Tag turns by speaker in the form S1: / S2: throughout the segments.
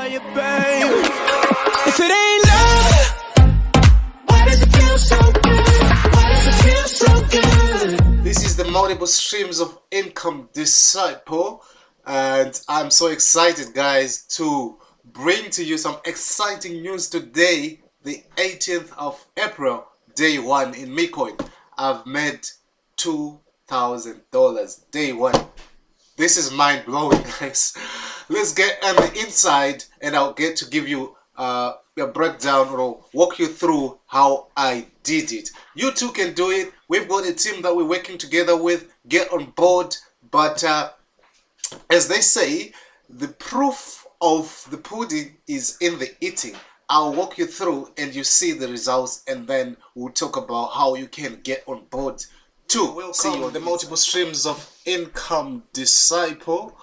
S1: you, babe. If it ain't love, why does it feel so good? Why does it feel so good?
S2: This is the multiple streams of income disciple, and I'm so excited, guys, to bring to you some exciting news today, the 18th of April, day one in MECoin. I've made $2,000 day one. This is mind-blowing, guys. Let's get on the inside and I'll get to give you a breakdown or walk you through how I did it. You too can do it. We've got a team that we're working together with. Get on board. But as they say, the proof of the pudding is in the eating. I'll walk you through and you see the results, and then we'll talk about how you can get on board too. Welcome. See you on the multiple streams of income disciple,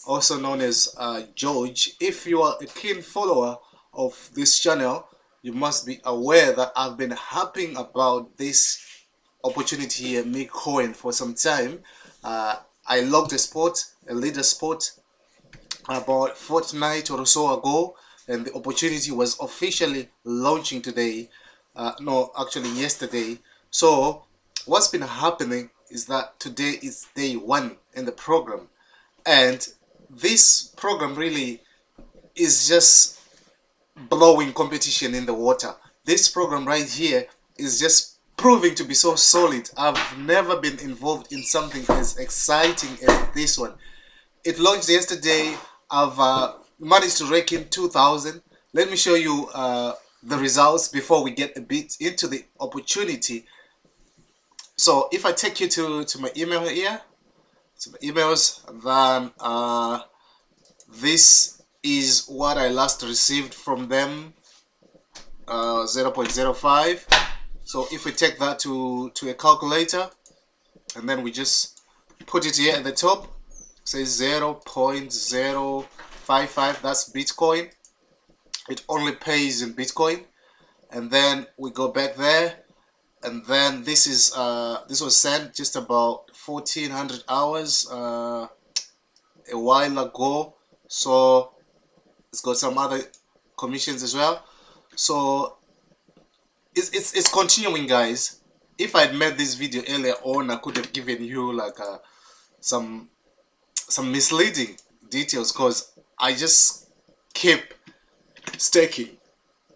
S2: also known as George. If you are a keen follower of this channel, you must be aware that I've been harping about this opportunity here, MECoin, for some time. I logged a leader spot about a fortnight or so ago, and the opportunity was officially launching today. No, actually yesterday. So what's been happening is that today is day one in the program, and this program really is just blowing competition in the water. This program right here is just proving to be so solid. I've never been involved in something as exciting as this one. It launched yesterday. I've managed to rake in 2,000. Let me show you the results before we get a bit into the opportunity. So if I take you to my email here, to my emails, then this is what I last received from them, 0.05. So if we take that to a calculator, and then we just put it here at the top, says 0.055, that's Bitcoin. It only pays in Bitcoin. And then we go back there, and then this is this was sent just about 1400 hours a while ago. So it's got some other commissions as well. So it's continuing, guys. If I'd made this video earlier on, I could have given you like some misleading details, because I just keep staking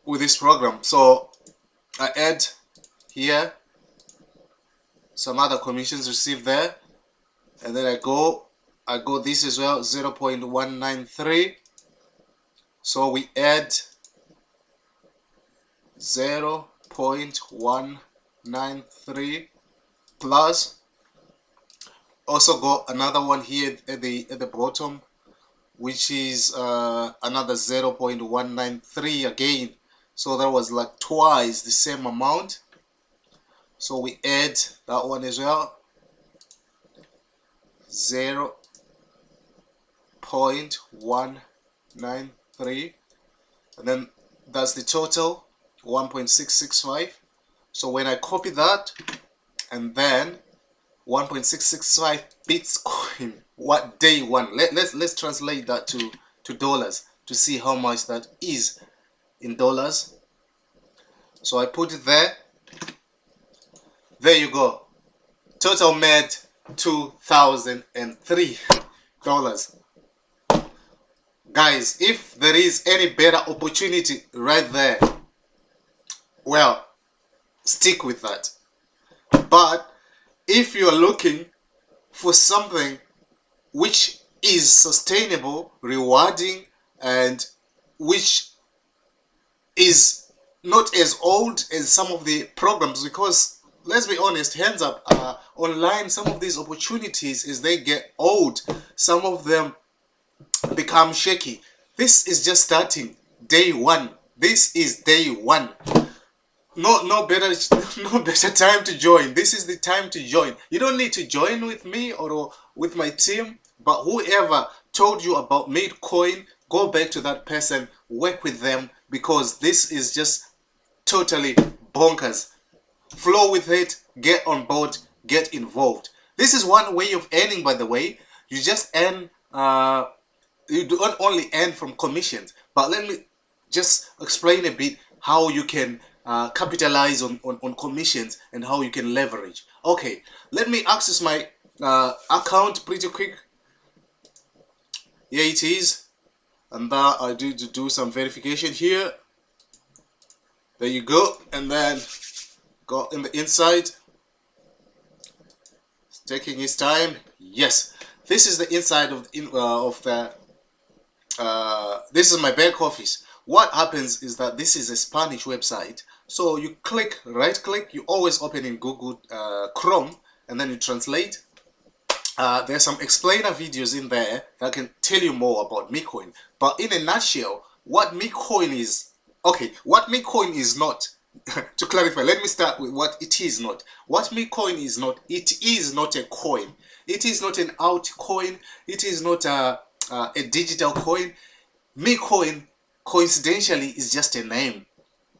S2: with this program. So I add here some other commissions received there, and then I go this as well, 0.193. so we add 0.193 plus, also got another one here at the bottom, which is another 0.193 again. So that was like twice the same amount. So we add that one as well, 0.193, and then that's the total, 1.665. so when I copy that, and then 1.665 Bitcoin, what day one, let's translate that to dollars to see how much that is in dollars. So I put it there. There you go. Total made $2,003. Guys, if there is any better opportunity right there, well, stick with that. But if you're looking for something which is sustainable, rewarding, and which is not as old as some of the programs, because let's be honest, hands up, online, some of these opportunities, as they get old, some of them become shaky. This is just starting day one. This is day one. No better time to join. This is the time to join. You don't need to join with me or with my team, but whoever told you about MECoin, go back to that person, work with them, because this is just totally bonkers. Flow with it, get on board, get involved. This is one way of earning, by the way. You just earn you don't only earn from commissions, but let me just explain a bit how you can capitalize on commissions and how you can leverage. Okay, let me access my account pretty quick. Here it is, and I do some verification here. There you go, and then go in the inside. It's taking its time. Yes, this is the inside of the this is my back office. What happens is that this is a Spanish website, so you click, right click, you always open in Google Chrome, and then you translate. There's some explainer videos in there that can tell you more about MECoin, but in a nutshell, what MECoin is, okay, what MECoin is not, to clarify, let me start with what it is not. What MECoin is not, it is not a coin, it is not an altcoin, it is not a digital coin. MECoin, coincidentally, is just a name.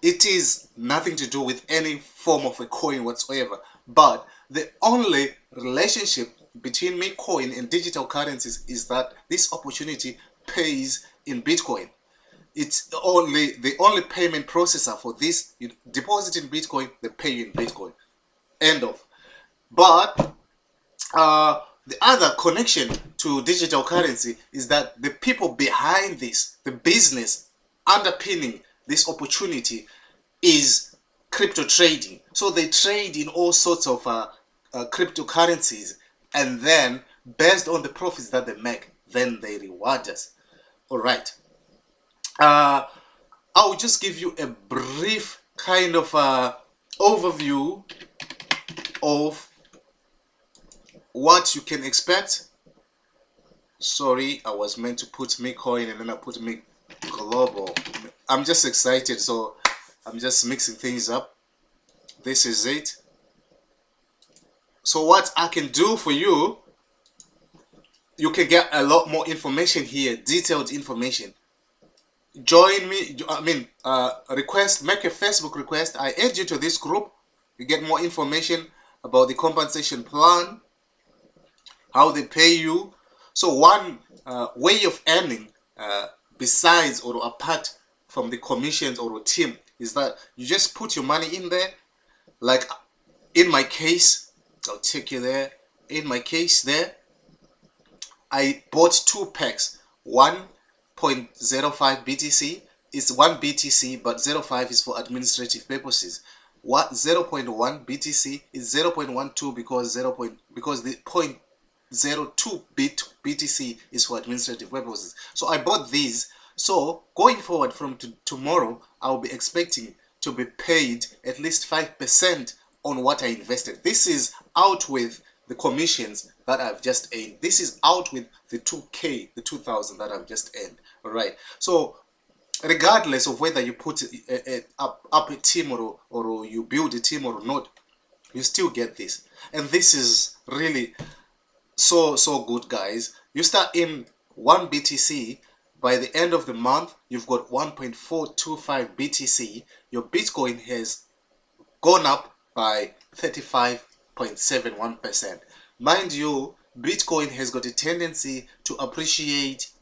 S2: It is nothing to do with any form of a coin whatsoever. But the only relationship between MECoin and digital currencies is that this opportunity pays in Bitcoin. It's the only payment processor for this. You deposit in Bitcoin, they pay you in Bitcoin. End of. But the other connection to digital currency is that the people behind this, the business underpinning this opportunity, is crypto trading. So they trade in all sorts of cryptocurrencies, and then based on the profits that they make, then they reward us. All right. I will just give you a brief kind of overview of what you can expect. Sorry, I was meant to put MECoin and then I put MECglobal. I'm just excited, so I'm just mixing things up. This is it. So what I can do for you, you can get a lot more information here, detailed information. Join me, request, make a Facebook request. I add you to this group. You get more information about the compensation plan, how they pay you. So one way of earning, besides or apart from the commissions or a team, is that you just put your money in there. Like in my case, I'll take you there. In my case there, I bought 2 packs. 1.05 BTC is 1 BTC, but 0.5 is for administrative purposes. What 0.1 BTC is 0.12 because the 0.02 BTC is for administrative purposes. So I bought these. So going forward from tomorrow, I'll be expecting to be paid at least 5% on what I invested. This is out with the commissions that I've just earned. This is out with the 2K, the 2,000 that I've just earned. All right. So regardless of whether you put up a team or you build a team or not, you still get this. And this is really so good, guys. You start in 1 BTC. By the end of the month, you've got 1.425 BTC. Your Bitcoin has gone up by 35.71%. Mind you, Bitcoin has got a tendency to appreciate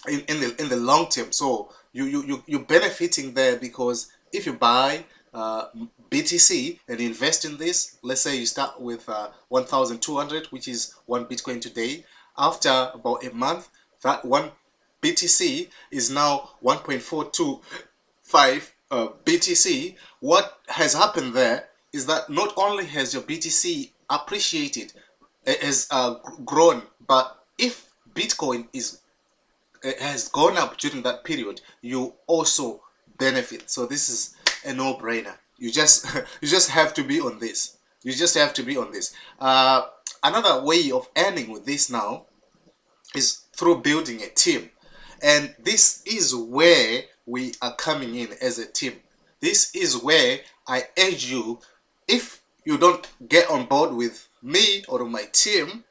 S2: in the long term. So you're benefiting there, because if you buy BTC and invest in this, let's say you start with 1,200, which is 1 Bitcoin today. After about a month, that 1 BTC is now 1.425 BTC. What has happened there is that not only has your BTC appreciated, has grown, but if Bitcoin has gone up during that period, you also benefit. So this is a no-brainer. You just have to be on this. You just have to be on this. Another way of earning with this now is through building a team, and this is where we are coming in as a team. This is where I urge you, if you don't get on board with me or my team,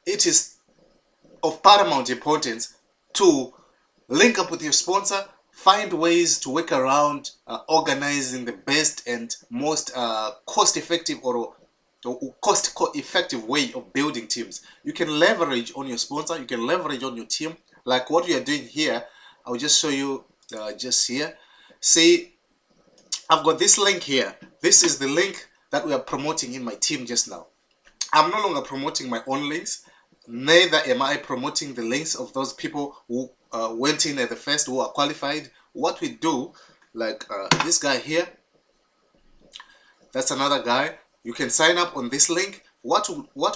S2: it is of paramount importance to link up with your sponsor, find ways to work around organizing the best and most cost-effective or cost-effective way of building teams. You can leverage on your sponsor, you can leverage on your team, like what we are doing here. I'll just show you just here. See, I've got this link here. This is the link that we are promoting in my team just now. I'm no longer promoting my own links, neither am I promoting the links of those people who went in at the first, who are qualified. What we do, like this guy here, that's another guy. You can sign up on this link. What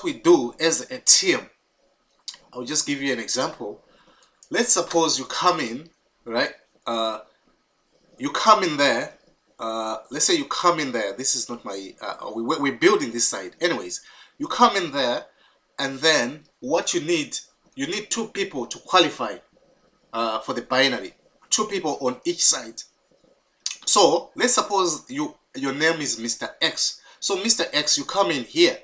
S2: we do as a team, I'll just give you an example. Let's suppose you come in, right? You come in there. Let's say you come in there. This is not my. We're building this side. Anyways, you come in there, and then what you need 2 people to qualify for the binary. 2 people on each side. So let's suppose your name is Mr. X. So Mr. X, you come in here,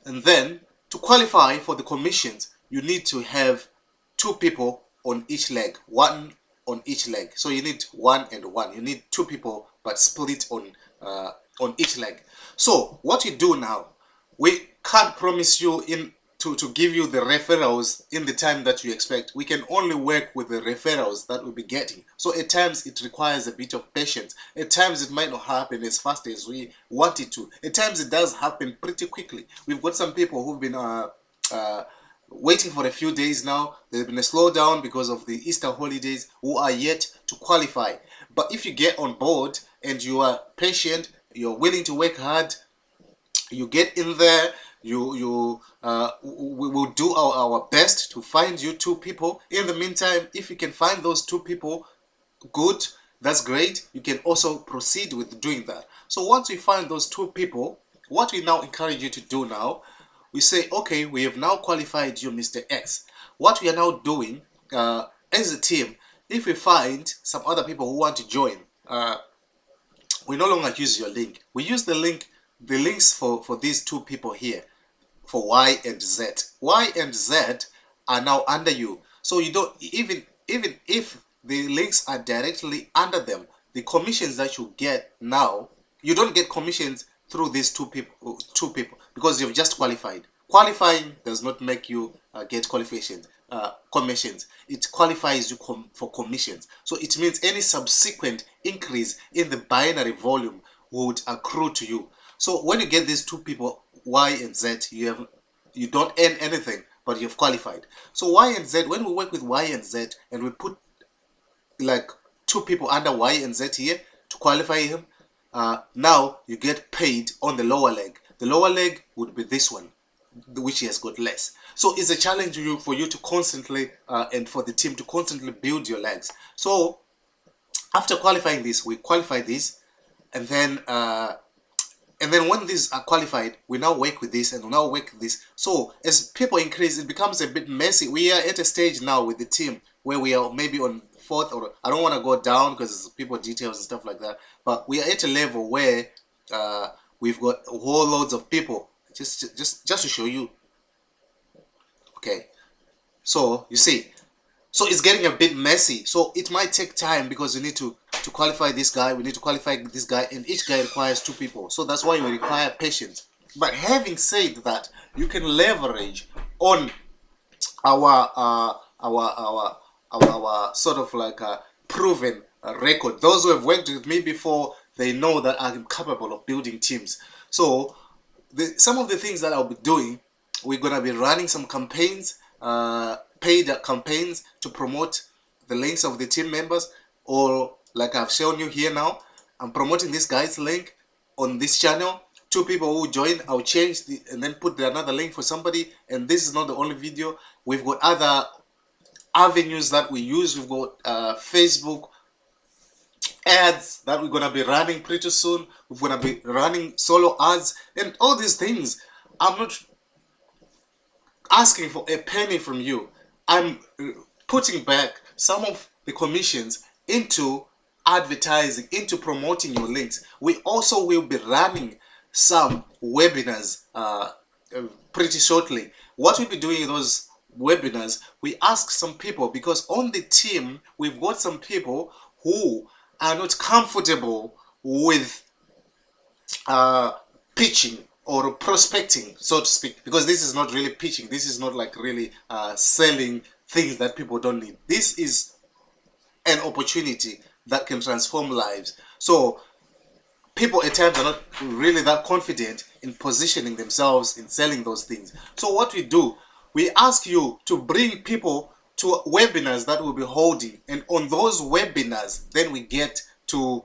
S2: and then to qualify for the commissions, you need to have 2 people on each leg, 1 on each leg. So you need 1 and 1. You need 2 people, but split on each leg. So what you do now, we can't promise you to give you the referrals in the time that you expect. We can only work with the referrals that we'll be getting. So at times it requires a bit of patience. At times it might not happen as fast as we want it to. At times it does happen pretty quickly. We've got some people who've been waiting for a few days now. There's been a slowdown because of the Easter holidays, who are yet to qualify. But if you get on board and you are patient, you're willing to work hard, you get in there, we will do our best to find you 2 people. In the meantime, if you can find those 2 people, good, that's great. You can also proceed with doing that. So once we find those 2 people, what we now encourage you to do now, we say, okay, we have now qualified you, Mr. X. What we are now doing as a team, if we find some other people who want to join, we no longer use your link. We use the links for these 2 people here, for Y and Z. Y and Z are now under you. So you don't, even if the links are directly under them, the commissions that you get now, you don't get commissions through these 2 people because you've just qualified. Qualifying does not make you get commissions. It qualifies you for commissions. So it means any subsequent increase in the binary volume would accrue to you. So when you get these 2 people, Y and Z, you don't earn anything, but you've qualified. So Y and Z, when we work with Y and Z and we put like 2 people under Y and Z here to qualify him, now you get paid on the lower leg. The lower leg would be this one, which has got less. So it's a challenge for you to constantly and for the team to constantly build your legs. So after qualifying this, we qualify this, and then when these are qualified, we now work with this and we now work with this. So as people increase, it becomes a bit messy. We are at a stage now with the team where we are maybe on 4th, or I don't want to go down because people details and stuff like that. But we are at a level where we've got whole loads of people. Just to show you. Okay. So you see, so it's getting a bit messy. So it might take time because you need to qualify this guy, we need to qualify this guy, and each guy requires 2 people. So that's why we require patience. But having said that, you can leverage on our sort of like a proven record. Those who have worked with me before, they know that I'm capable of building teams. So some of the things that I'll be doing, we're gonna be running some campaigns, paid campaigns to promote the links of the team members, or like I've shown you here now, I'm promoting this guy's link on this channel. 2 people who join, I'll change and then put another link for somebody. And this is not the only video. We've got other avenues that we use. We've got Facebook ads that we're gonna be running pretty soon. We're gonna be running solo ads and all these things. I'm not asking for a penny from you. I'm putting back some of the commissions into advertising, into promoting your links. We also will be running some webinars pretty shortly. What we'll be doing in those webinars, we ask some people, because on the team we've got some people who are not comfortable with pitching or prospecting, so to speak, because this is not really pitching. This is not like really selling things that people don't need. This is an opportunity that can transform lives. So people at times are not really that confident in positioning themselves in selling those things. So what we do, we ask you to bring people to webinars that we'll be holding, and on those webinars then we get to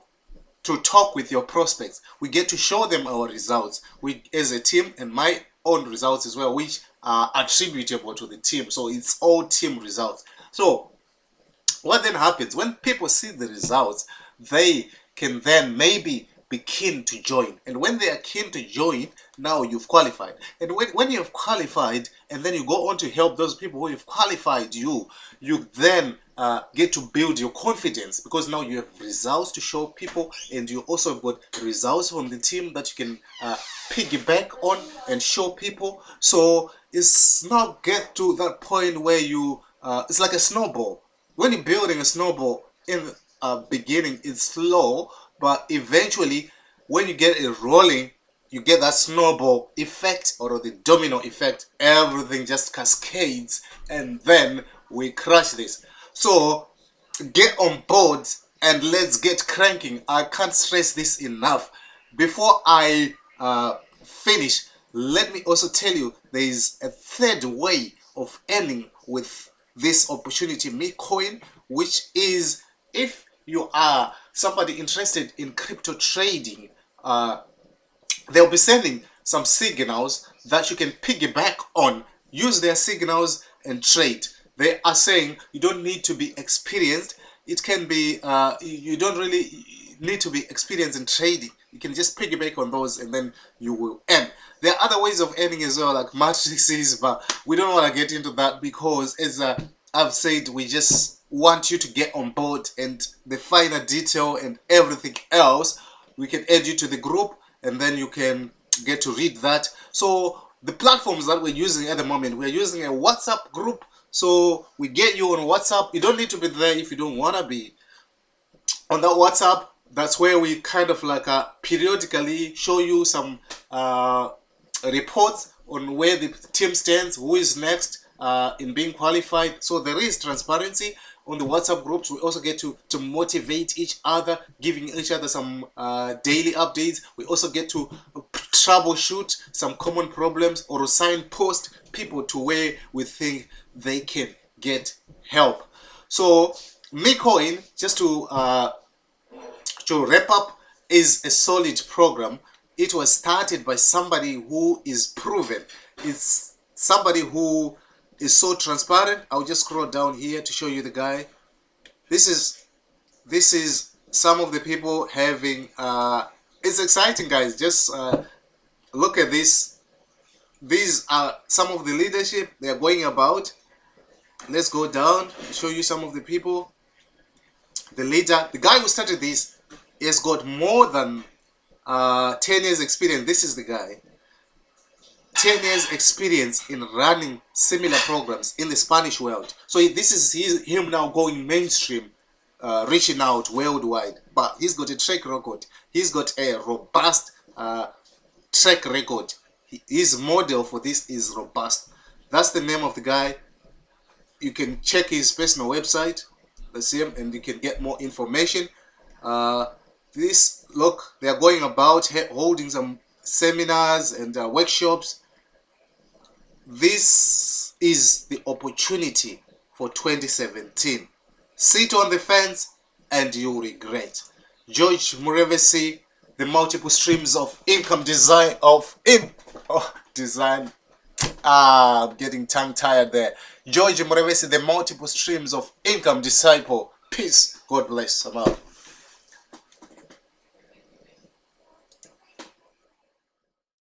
S2: talk with your prospects. We get to show them our results, we as a team, and my own results as well, which are attributable to the team. So it's all team results. So what then happens when people see the results, they can then maybe be keen to join. And when they are keen to join, now you've qualified. And when you've qualified, and then you go on to help those people who have qualified you then get to build your confidence, because now you have results to show people, and you also have got results from the team that you can piggyback on and show people. So it's now get to that point where you it's like a snowball. When you're building a snowball, in the beginning it's slow, but eventually when you get it rolling, you get that snowball effect, or the domino effect. Everything just cascades, and then we crush this. So get on board and let's get cranking. I can't stress this enough. Before I finish, let me also tell you there is a third way of earning with this opportunity, MECoin, which is, if you are somebody interested in crypto trading, they'll be sending some signals that you can piggyback on, use their signals and trade. They are saying you don't need to be experienced. It can be, you don't really need to be experienced in trading. You can just piggyback on those and then you will earn. There are other ways of earning as well, like matrices, but we don't want to get into that, because as I've said, we just want you to get on board, and the finer detail and everything else, we can add you to the group, and then you can get to read that. So the platforms that we're using at the moment, we're using a WhatsApp group. So we get you on WhatsApp. You don't need to be there if you don't want to be on that WhatsApp. That's where we kind of like periodically show you some reports on where the team stands, who is next in being qualified. So there is transparency on the WhatsApp groups. We also get to motivate each other, giving each other some daily updates. We also get to troubleshoot some common problems, or signpost people to where we think they can get help. So MECoin, just to wrap up, is a solid program. It was started by somebody who is proven. It's somebody who is so transparent. I'll just scroll down here to show you the guy. This is some of the people having it's exciting, guys. Just look at this. These are some of the leadership they are going about. Let's go down and show you some of the people. The leader, the guy who started this, has got more than 10 years experience. This is the guy. 10 years experience in running similar programs in the Spanish world. So this is him now going mainstream, reaching out worldwide. But he's got a track record. He's got a robust track record. His model for this is robust. That's the name of the guy. You can check his personal website. That's him, and you can get more information. Look, they are going about holding some seminars and workshops. This is the opportunity for 2017. Sit on the fence and you regret. George Murevesi, the multiple streams of income design I'm getting tongue tired there. George Murevesi, the multiple streams of income disciple. Peace. God bless. I'm out.